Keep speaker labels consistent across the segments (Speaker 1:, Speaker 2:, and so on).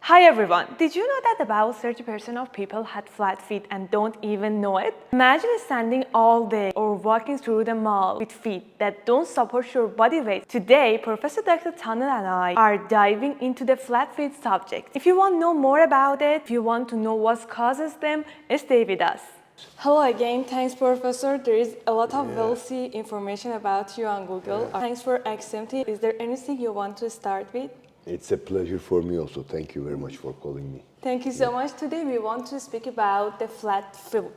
Speaker 1: Hi everyone! Did you know that about 30% of people had flat feet and don't even know it? Imagine standing all day or walking through the mall with feet that don't support your body weight. Today, Professor Dr. Tanner and I are diving into the flat feet subject. If you want to know more about it, if you want to know what causes them, stay with us. Hello again, thanks Professor. There is a lot of wealthy information about you on Google. Thanks for accepting. Is there anything you want to start with?
Speaker 2: It's a pleasure for me also. Thank you very much for calling me.
Speaker 1: Thank you so much. Today we want to speak about the flat foot.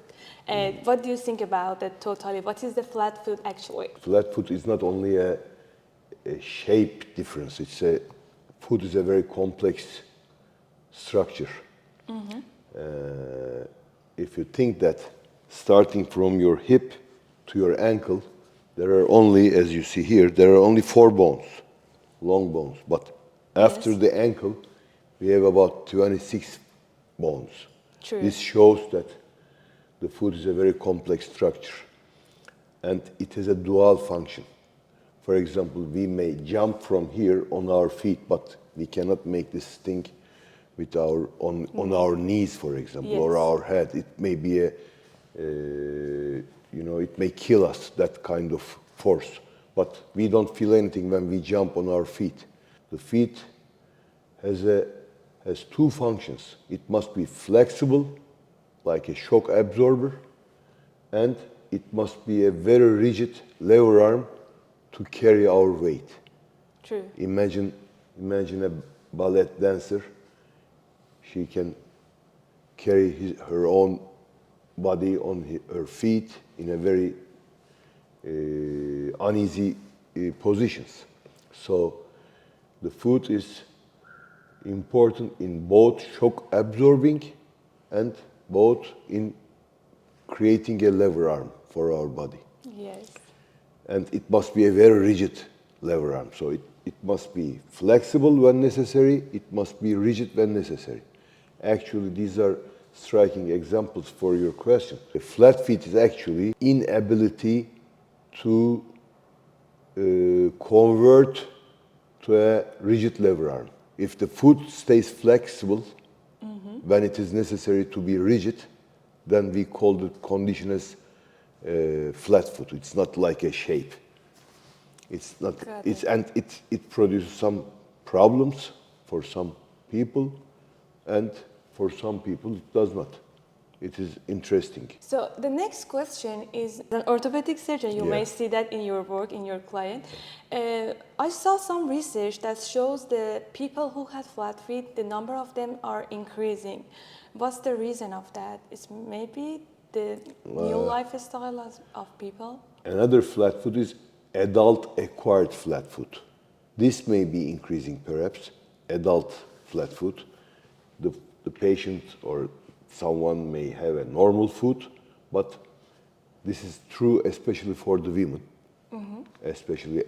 Speaker 1: What do you think about it totally? What is the flat foot actually?
Speaker 2: Flat foot is not only a shape difference. Foot is a very complex structure. If you think that starting from your hip to your ankle, there are only, as you see here, there are only 4 bones, long bones. But after the ankle, we have about 26 bones.
Speaker 1: True.
Speaker 2: This shows that the foot is a very complex structure and it has a dual function. For example, we may jump from here on our feet, but we cannot make this thing with on our knees, for example, or our head. It may be it may kill us, that kind of force. But we don't feel anything when we jump on our feet. The feet has 2 functions. It must be flexible, like a shock absorber, and it must be a very rigid lever arm to carry our weight.
Speaker 1: True.
Speaker 2: Imagine a ballet dancer. She can carry her own body on her feet in a very uneasy positions. So the foot is important in both shock absorbing and both in creating a lever arm for our body.
Speaker 1: Yes.
Speaker 2: And it must be a very rigid lever arm. So it must be flexible when necessary, it must be rigid when necessary. Actually, these are striking examples for your question. A flat feet is actually inability to convert to a rigid lever arm. If the foot stays flexible when it is necessary to be rigid, then we call the condition as flat foot. It's not like a shape. It's not. It produces some problems for some people, and for some people it does not. It is interesting.
Speaker 1: So the next question is, an orthopedic surgeon, you may see that in your work, in your client. I saw some research that shows the people who have flat feet, the number of them are increasing. What's the reason of that? It's maybe the new lifestyle of people?
Speaker 2: Another flat foot is adult acquired flat foot. This may be increasing perhaps, adult flat foot. The patient or someone may have a normal foot, but this is true especially for the women. Especially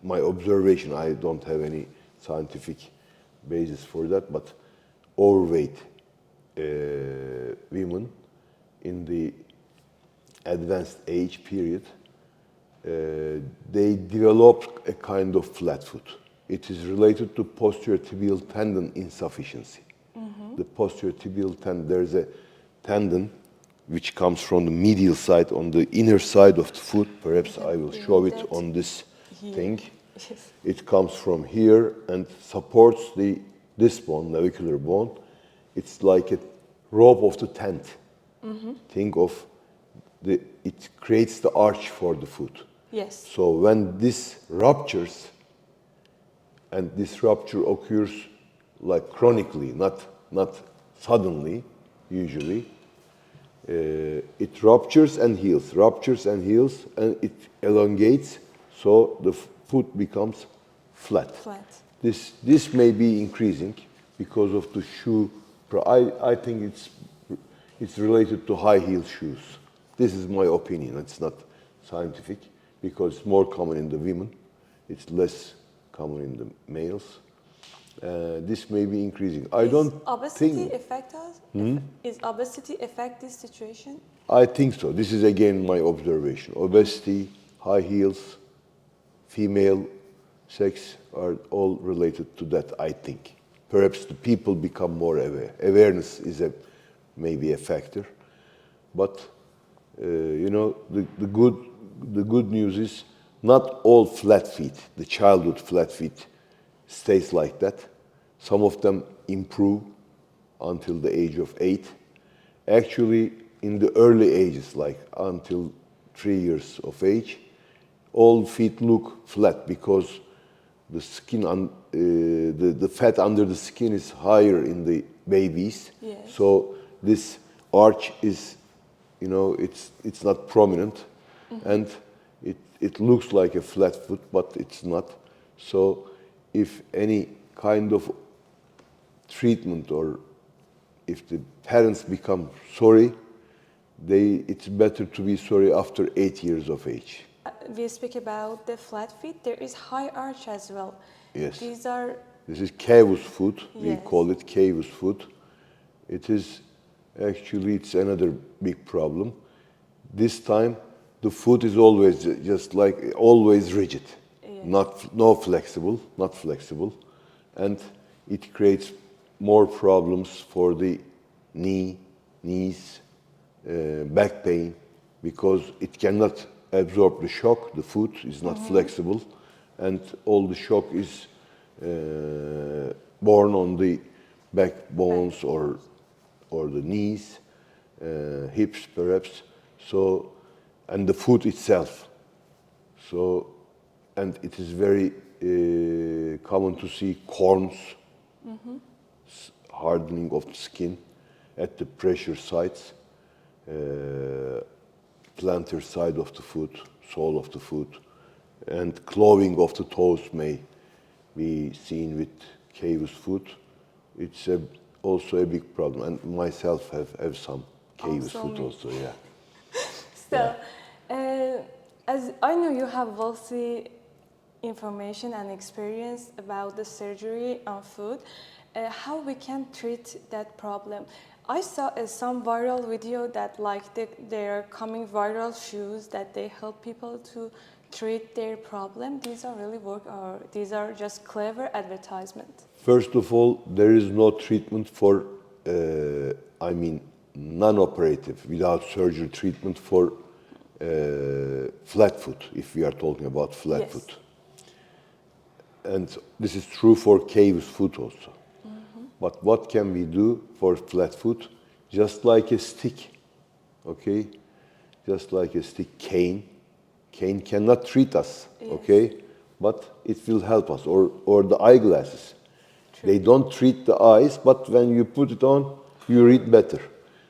Speaker 2: my observation, I don't have any scientific basis for that, but overweight women in the advanced age period, they develop a kind of flat foot. It is related to posterior tibial tendon insufficiency. The posterior tibial tendon, there's a tendon which comes from the medial side on the inner side of the foot. Perhaps I will show it on this thing.
Speaker 1: Yes.
Speaker 2: It comes from here and supports this bone, navicular bone. It's like a rope of the tent. Think of it creates the arch for the foot.
Speaker 1: Yes.
Speaker 2: So when this ruptures, and this rupture occurs like chronically, not suddenly, usually, it ruptures and heals, and it elongates, so the foot becomes flat. This may be increasing because of the shoe. I think it's related to high heel shoes. This is my opinion. It's not scientific because it's more common in the women. It's less common in the males. This may be increasing.
Speaker 1: Is obesity affect us? Is obesity affect this situation?
Speaker 2: I think so. This is again my observation. Obesity, high heels, female sex are all related to that, I think. Perhaps the people become more aware. Awareness is maybe a factor. But the good news is not all flat feet, the childhood flat feet stays like that. Some of them improve until the age of 8. Actually, in the early ages, like until 3 years of age, all feet look flat because the skin, the fat under the skin is higher in the babies.
Speaker 1: Yes.
Speaker 2: So this arch is, it's not prominent, and it looks like a flat foot, but it's not. So if any kind of treatment, or if the parents become sorry, it's better to be sorry after 8 years of age.
Speaker 1: We speak about the flat feet. There is high arch as well.
Speaker 2: Yes.
Speaker 1: This
Speaker 2: is cavus foot. We
Speaker 1: Yes.
Speaker 2: call it cavus foot. It is actually, it's another big problem. This time the foot is always just like always rigid,
Speaker 1: Yes.
Speaker 2: not flexible, and it creates more problems for the knees, back pain, because it cannot absorb the shock. The foot is not flexible, and all the shock is born on the backbones or the knees, hips perhaps. So, and the foot itself. So, and it is very common to see corns, hardening of the skin at the pressure sites, plantar side of the foot, sole of the foot, and clawing of the toes may be seen with cavus foot. It's also a big problem, and myself have some cavus
Speaker 1: Also
Speaker 2: foot
Speaker 1: me.
Speaker 2: also, yeah.
Speaker 1: So, as I know you have wealthy information and experience about the surgery on foot, how we can treat that problem. I saw some viral video that there are coming viral shoes that they help people to treat their problem. These are really work, or these are just clever advertisement?
Speaker 2: First of all, there is no treatment for, non-operative, without surgery treatment for flat foot, if we are talking about flat
Speaker 1: Yes.
Speaker 2: foot. And this is true for cavus foot also. But what can we do for flat foot? Just like a stick, okay? Just like a stick, cane. Cane cannot treat us,
Speaker 1: Yes.
Speaker 2: okay? But it will help us, or the eyeglasses.
Speaker 1: True.
Speaker 2: They don't treat the eyes, but when you put it on, you read better.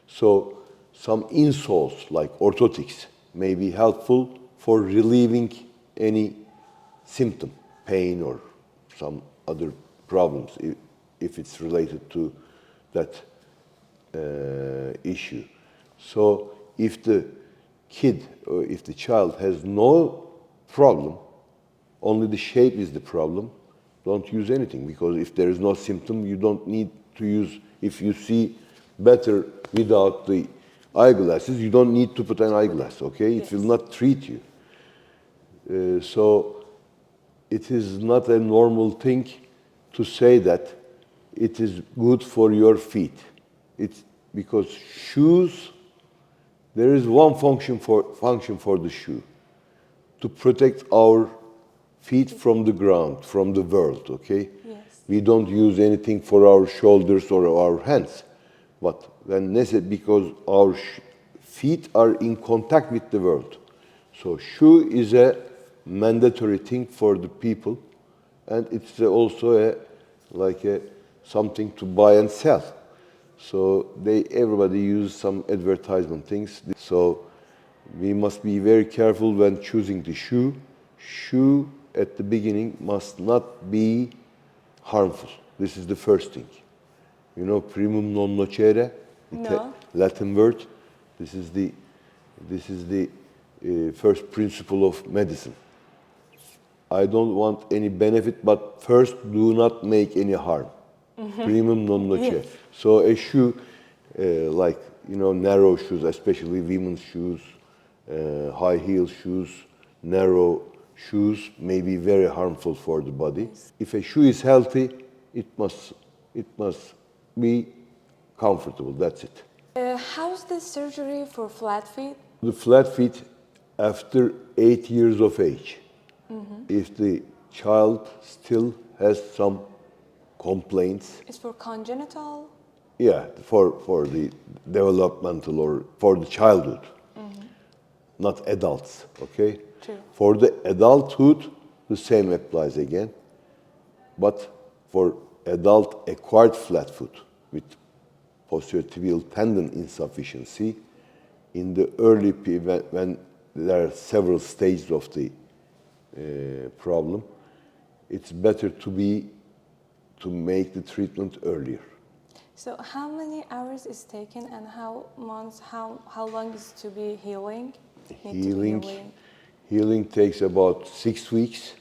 Speaker 2: So some insoles like orthotics may be helpful for relieving any symptom, pain or some other problems, if it's related to that issue. So if the kid or if the child has no problem, only the shape is the problem, don't use anything, because if there is no symptom, you don't need to use. If you see better without the eyeglasses, you don't need to put an eyeglass, okay?
Speaker 1: Yes.
Speaker 2: It will not treat you. So it is not a normal thing to say that it is good for your feet. It's because shoes, there is one function for the shoe, to protect our feet from the ground, from the world, okay?
Speaker 1: Yes.
Speaker 2: We don't use anything for our shoulders or our hands. But when necessary, because our feet are in contact with the world. So shoe is a mandatory thing for the people, and it's also something to buy and sell. So everybody use some advertisement things. So we must be very careful when choosing the shoe. Shoe at the beginning must not be harmful. This is the first thing. You know, primum non nocere,
Speaker 1: No.
Speaker 2: Latin word. This is the first principle of medicine. I don't want any benefit, but first do not make any harm. Primum non nocere.
Speaker 1: Yes.
Speaker 2: So a shoe, narrow shoes, especially women's shoes, high heel shoes, narrow shoes may be very harmful for the body.
Speaker 1: Yes.
Speaker 2: If a shoe is healthy, it must It must be comfortable, that's it.
Speaker 1: How's the surgery for flat feet?
Speaker 2: The flat feet after 8 years of age. If the child still has some complaints,
Speaker 1: It's for congenital?
Speaker 2: yeah, for the developmental or for the childhood, not adults, okay?
Speaker 1: True.
Speaker 2: For the adulthood, the same applies again. But for adult acquired flat foot with posterior tibial tendon insufficiency, in the early when there are several stages of the problem, it's better to make the treatment earlier.
Speaker 1: So how many hours is taken and how long is to be healing? Need to be
Speaker 2: Healing takes about 6 weeks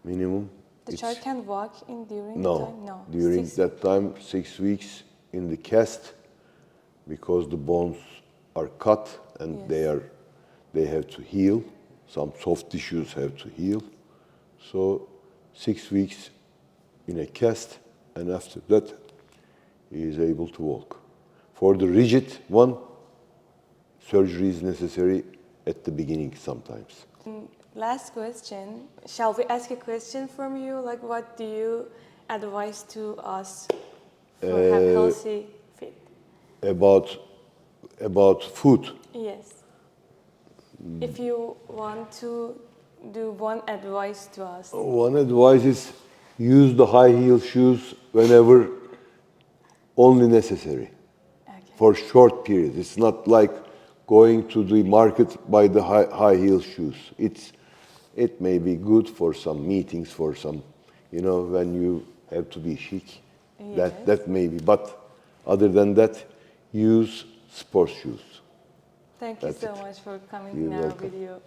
Speaker 2: minimum.
Speaker 1: The child can walk in during
Speaker 2: No,
Speaker 1: the time? No.
Speaker 2: during that time, 6 weeks in the cast, because the bones are cut and
Speaker 1: Yes.
Speaker 2: they have to heal. Some soft tissues have to heal. So 6 weeks in a cast, and after that he is able to walk. For the rigid one, surgery is necessary at the beginning sometimes.
Speaker 1: Last question. Shall we ask a question from you? Like, what do you advise to us for have healthy feet?
Speaker 2: About food.
Speaker 1: Yes. If you want to do one advice to us.
Speaker 2: One advice is use the high heel shoes whenever only necessary.
Speaker 1: Okay.
Speaker 2: For short periods. It's not like going to the market by the high heel shoes. It may be good for some meetings, for some, when you have to be chic.
Speaker 1: Yes.
Speaker 2: That may be. But other than that, use sports shoes.
Speaker 1: Thank you
Speaker 2: That's
Speaker 1: so
Speaker 2: it.
Speaker 1: much for coming
Speaker 2: You're
Speaker 1: in our
Speaker 2: welcome.
Speaker 1: video.